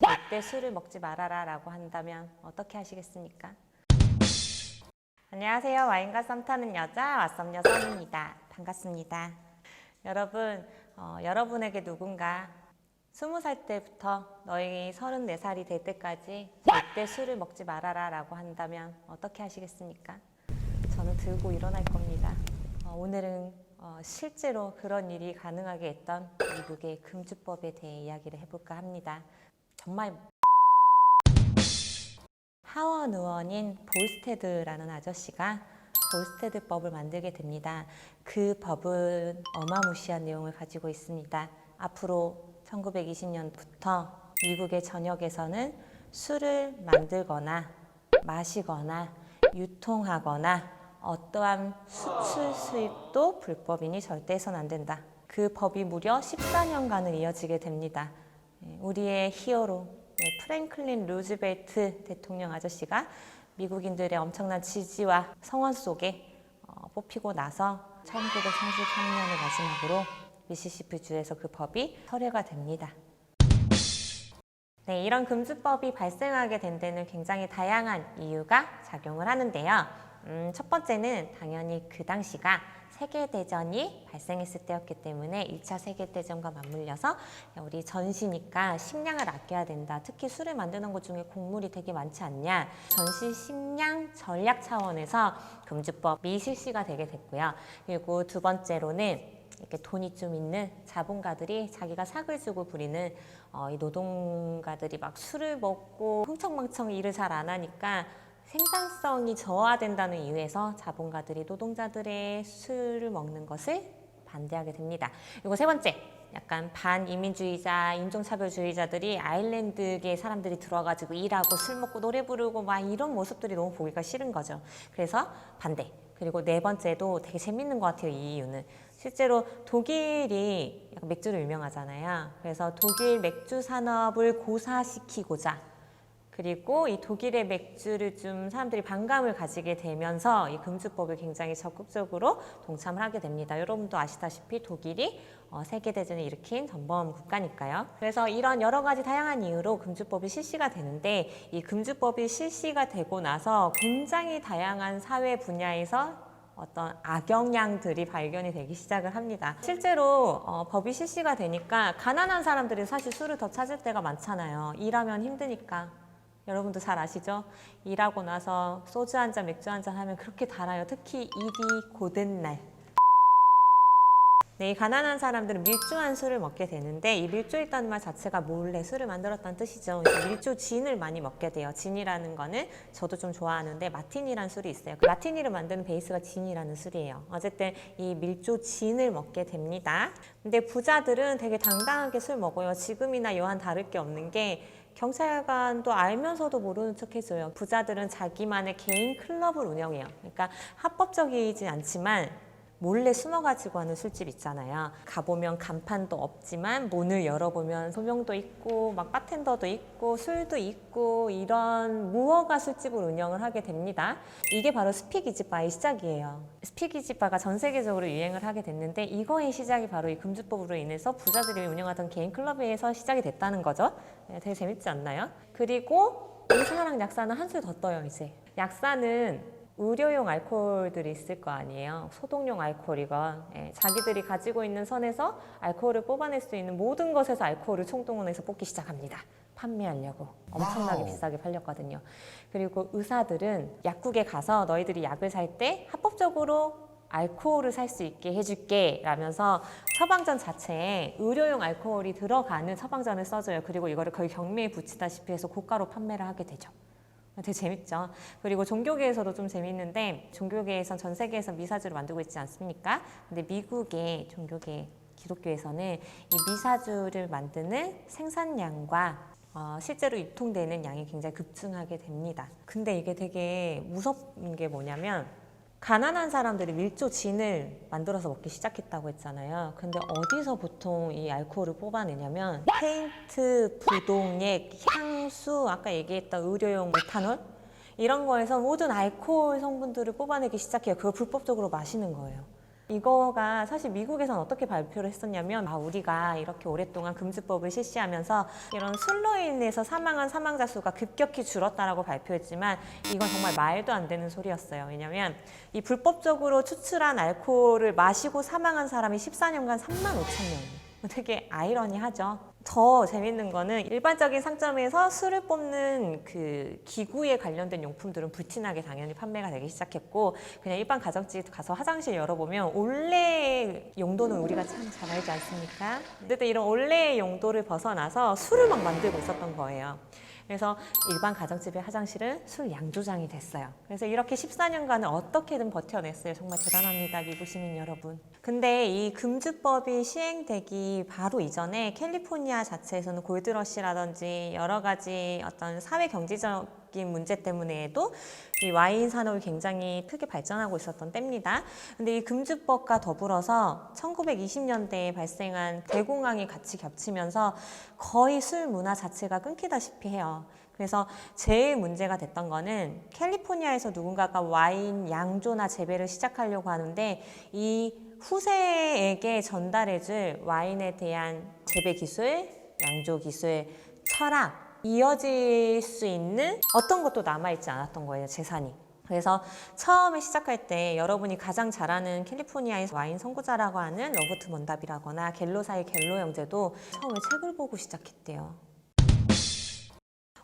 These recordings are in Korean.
절대 술을 먹지 말아라 라고 한다면 어떻게 하시겠습니까? 안녕하세요. 와인과 썸 타는 여자 왓썸녀 썸입니다. 반갑습니다. 여러분, 여러분에게 누군가 20살 때부터 너희 34살이 될 때까지 절대 술을 먹지 말아라 라고 한다면 어떻게 하시겠습니까? 저는 들고 일어날 겁니다. 오늘은 실제로 그런 일이 가능하게 했던 미국의 금주법에 대해 이야기를 해볼까 합니다. 정말 하원 의원인 볼스테드라는 아저씨가 볼스테드법을 만들게 됩니다. 그 법은 어마무시한 내용을 가지고 있습니다. 앞으로 1920년부터 미국의 전역에서는 술을 만들거나 마시거나 유통하거나 어떠한 수출 수입도 불법이니 절대 해서는 안 된다. 그 법이 무려 14년간을 이어지게 됩니다. 우리의 히어로 프랭클린 루즈벨트 대통령 아저씨가 미국인들의 엄청난 지지와 성원 속에 뽑히고 나서 1933년을 마지막으로 미시시피주에서 그 법이 철회가 됩니다. 네, 이런 금주법이 발생하게 된 데는 굉장히 다양한 이유가 작용을 하는데요. 첫 번째는 당연히 그 당시가 세계대전이 발생했을 때였기 때문에 1차 세계대전과 맞물려서 우리 전시니까 식량을 아껴야 된다. 특히 술을 만드는 것 중에 곡물이 되게 많지 않냐. 전시 식량 전략 차원에서 금주법이 실시가 되게 됐고요. 그리고 두 번째로는 이렇게 돈이 좀 있는 자본가들이 자기가 삭을 주고 부리는 이 노동가들이 막 술을 먹고 흥청망청 일을 잘 안 하니까 생산성이 저하된다는 이유에서 자본가들이 노동자들의 술을 먹는 것을 반대하게 됩니다. 그리고 세 번째, 약간 반이민주의자, 인종차별주의자들이 아일랜드계 사람들이 들어와가지고 일하고 술 먹고 노래 부르고 막 이런 모습들이 너무 보기가 싫은 거죠. 그래서 반대. 그리고 네 번째도 되게 재밌는 것 같아요. 이 이유는 실제로 독일이 약간 맥주로 유명하잖아요. 그래서 독일 맥주 산업을 고사시키고자 그리고 이 독일의 맥주를 좀 사람들이 반감을 가지게 되면서 이 금주법을 굉장히 적극적으로 동참을 하게 됩니다. 여러분도 아시다시피 독일이 세계대전을 일으킨 전범 국가니까요. 그래서 이런 여러 가지 다양한 이유로 금주법이 실시가 되는데 이 금주법이 실시가 되고 나서 굉장히 다양한 사회 분야에서 어떤 악영향들이 발견이 되기 시작을 합니다. 실제로 법이 실시가 되니까 가난한 사람들이 사실 술을 더 찾을 때가 많잖아요. 일하면 힘드니까. 여러분도 잘 아시죠? 일하고 나서 소주 한 잔, 맥주 한 잔 하면 그렇게 달아요. 특히 일이 고된 날. 네, 이 가난한 사람들은 밀주한 술을 먹게 되는데 이 밀주했다는 말 자체가 몰래 술을 만들었다는 뜻이죠. 밀주 진을 많이 먹게 돼요. 진이라는 거는 저도 좀 좋아하는데 마티니라는 술이 있어요. 그 마티니를 만드는 베이스가 진이라는 술이에요. 어쨌든 이 밀주 진을 먹게 됩니다. 근데 부자들은 되게 당당하게 술 먹어요. 지금이나 여한 다를 게 없는 게 경찰관도 알면서도 모르는 척 해줘요. 부자들은 자기만의 개인 클럽을 운영해요. 그러니까 합법적이지 않지만 몰래 숨어가지고 하는 술집 있잖아요. 가보면 간판도 없지만 문을 열어보면 소명도 있고 막 바텐더도 있고 술도 있고 이런 무허가 술집을 운영을 하게 됩니다. 이게 바로 스피기지바의 시작이에요. 스피기지바가 전 세계적으로 유행을 하게 됐는데 이거의 시작이 바로 이 금주법으로 인해서 부자들이 운영하던 개인 클럽에서 시작이 됐다는 거죠. 네, 되게 재밌지 않나요? 그리고 의사랑 약사는 한술 더 떠요. 이제 약사는 의료용 알코올들이 있을 거 아니에요. 소독용 알코올이건 자기들이 가지고 있는 선에서 알코올을 뽑아낼 수 있는 모든 것에서 알코올을 총동원해서 뽑기 시작합니다. 판매하려고 엄청나게 비싸게 팔렸거든요. 그리고 의사들은 약국에 가서 너희들이 약을 살 때 합법적으로 알코올을 살 수 있게 해줄게 라면서 처방전 자체에 의료용 알코올이 들어가는 처방전을 써줘요. 그리고 이거를 거의 경매에 붙이다시피 해서 고가로 판매를 하게 되죠. 되게 재밌죠. 그리고 종교계에서도 좀 재밌는데 종교계에선 전 세계에서 미사주를 만들고 있지 않습니까? 근데 미국의 종교계 기독교에서는 이 미사주를 만드는 생산량과 실제로 유통되는 양이 굉장히 급증하게 됩니다. 근데 이게 되게 무섭은 게 뭐냐면 가난한 사람들이 밀조 진을 만들어서 먹기 시작했다고 했잖아요. 근데 어디서 보통 이 알코올을 뽑아내냐면 페인트, 부동액, 향수, 아까 얘기했던 의료용 메탄올 이런 거에서 모든 알코올 성분들을 뽑아내기 시작해요. 그걸 불법적으로 마시는 거예요. 이거가 사실 미국에서는 어떻게 발표를 했었냐면 우리가 이렇게 오랫동안 금주법을 실시하면서 이런 술로 인해서 사망한 사망자 수가 급격히 줄었다라고 발표했지만 이건 정말 말도 안 되는 소리였어요. 왜냐면 이 불법적으로 추출한 알코올을 마시고 사망한 사람이 14년간 35,000명. 되게 아이러니하죠. 더 재밌는 거는 일반적인 상점에서 술을 뽑는 그 기구에 관련된 용품들은 불티나게 당연히 판매가 되기 시작했고, 그냥 일반 가정집 가서 화장실 열어보면 올레 용도는 우리가 참 잘 알지 않습니까? 어쨌든 이런 올레의 용도를 벗어나서 술을 막 만들고 있었던 거예요. 그래서 일반 가정집의 화장실은 술 양조장이 됐어요. 그래서 이렇게 14년간을 어떻게든 버텨냈어요. 정말 대단합니다, 미국 시민 여러분. 근데 이 금주법이 시행되기 바로 이전에 캘리포니아 자체에서는 골드러시라든지 여러 가지 어떤 사회 경제적인 문제 때문에도 이 와인 산업이 굉장히 크게 발전하고 있었던 때입니다. 근데 이 금주법과 더불어서 1920년대에 발생한 대공황이 같이 겹치면서 거의 술 문화 자체가 끊기다시피 해요. 그래서 제일 문제가 됐던 거는 캘리포니아에서 누군가가 와인 양조나 재배를 시작하려고 하는데 이 후세에게 전달해줄 와인에 대한 재배 기술, 양조 기술, 철학, 이어질 수 있는 어떤 것도 남아있지 않았던 거예요, 재산이. 그래서 처음에 시작할 때 여러분이 가장 잘 아는 캘리포니아의 와인 선구자라고 하는 로버트 먼답이라거나 갤로사의 갤로 형제도 처음에 책을 보고 시작했대요.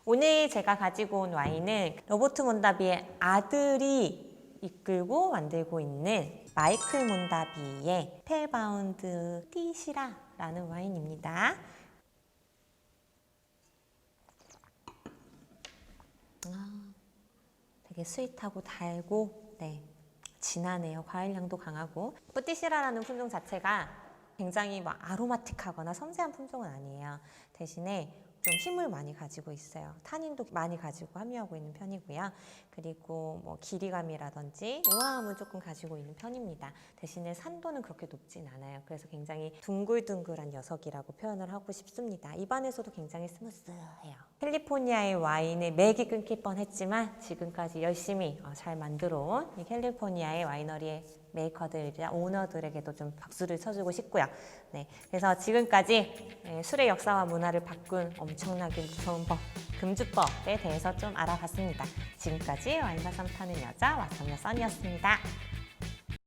오늘 제가 가지고 온 와인은 로버트 먼다비의 아들이 이끌고 만들고 있는 마이클 먼다비의 스펠바운드 티시라라는 와인입니다. 되게 스윗하고 달고 진하네요. 과일향도 강하고. 뿌띠시라라는 품종 자체가 굉장히 아로마틱하거나 섬세한 품종은 아니에요. 대신에 좀 힘을 많이 가지고 있어요. 타닌도 많이 가지고 함유하고 있는 편이고요. 그리고 길이감이라든지 우아함은 조금 가지고 있는 편입니다. 대신에 산도는 그렇게 높진 않아요. 그래서 굉장히 둥글둥글한 녀석이라고 표현을 하고 싶습니다. 입안에서도 굉장히 스무스해요. 캘리포니아의 와인의 맥이 끊길 뻔했지만 지금까지 열심히 잘 만들어 온 이 캘리포니아의 와이너리의 메이커들이나 오너들에게도 좀 박수를 쳐주고 싶고요. 그래서 지금까지 술의 역사와 문화를 바꾼 엄청나게 무서운 법, 금주법에 대해서 좀 알아봤습니다. 지금까지 와인과 썸 타는 여자 왓썸여 써니였습니다.